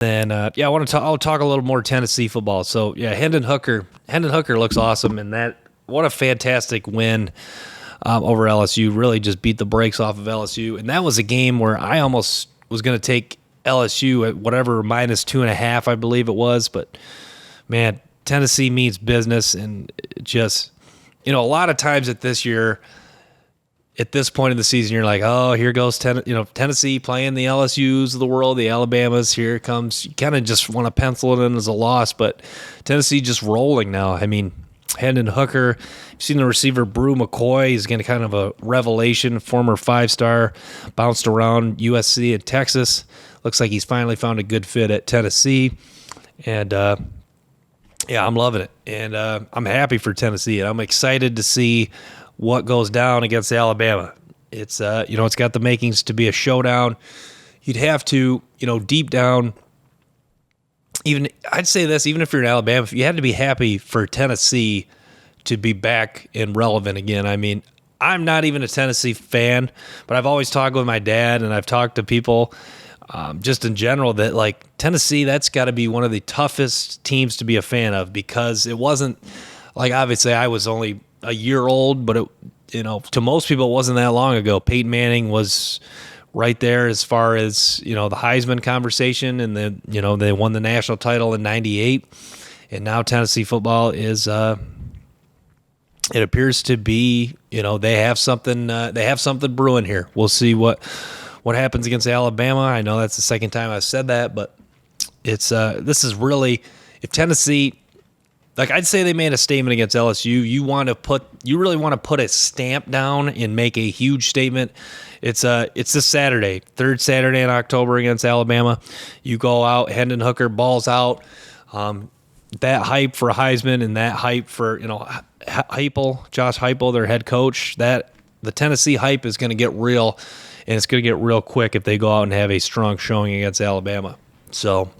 Then yeah, I'll talk a little more Tennessee football. So yeah, Hendon Hooker looks awesome, and what a fantastic win over LSU. Really just beat the brakes off of LSU, and that was a game where I almost was going to take LSU at whatever -2.5, I believe it was. But man, Tennessee means business, and just a lot of times at this point in the season, you're like, oh, here goes Tennessee playing the LSUs of the world, the Alabamas. Here it comes. You kind of just want to pencil it in as a loss, but Tennessee just rolling now. I mean, Hendon Hooker, you've seen the receiver Brew McCoy. He's getting kind of a revelation, former 5-star, bounced around USC and Texas. Looks like he's finally found a good fit at Tennessee. And, yeah, I'm loving it. And I'm happy for Tennessee. And I'm excited to see what goes down against Alabama. It's it's got the makings to be a showdown. You'd have to, deep down, I'd say this, even if you're in Alabama, you had to be happy for Tennessee to be back and relevant again. I mean, I'm not even a Tennessee fan, but I've always talked with my dad, and I've talked to people just in general that, like, Tennessee, that's got to be one of the toughest teams to be a fan of, because it wasn't, like, obviously I was only a year old, but to most people it wasn't that long ago. Peyton Manning was right there as far as the Heisman conversation, and then they won the national title in '98, and now Tennessee football is it appears to be they have something brewing here. We'll see what happens against Alabama. I know that's the second time I've said that, but it's this is really, if Tennessee, like, I'd say they made a statement against LSU. You really want to put a stamp down and make a huge statement. It's this Saturday, third Saturday in October against Alabama. You go out, Hendon Hooker balls out. That hype for Heisman and that hype for Josh Heupel, their head coach. That the Tennessee hype is going to get real, and it's going to get real quick if they go out and have a strong showing against Alabama. So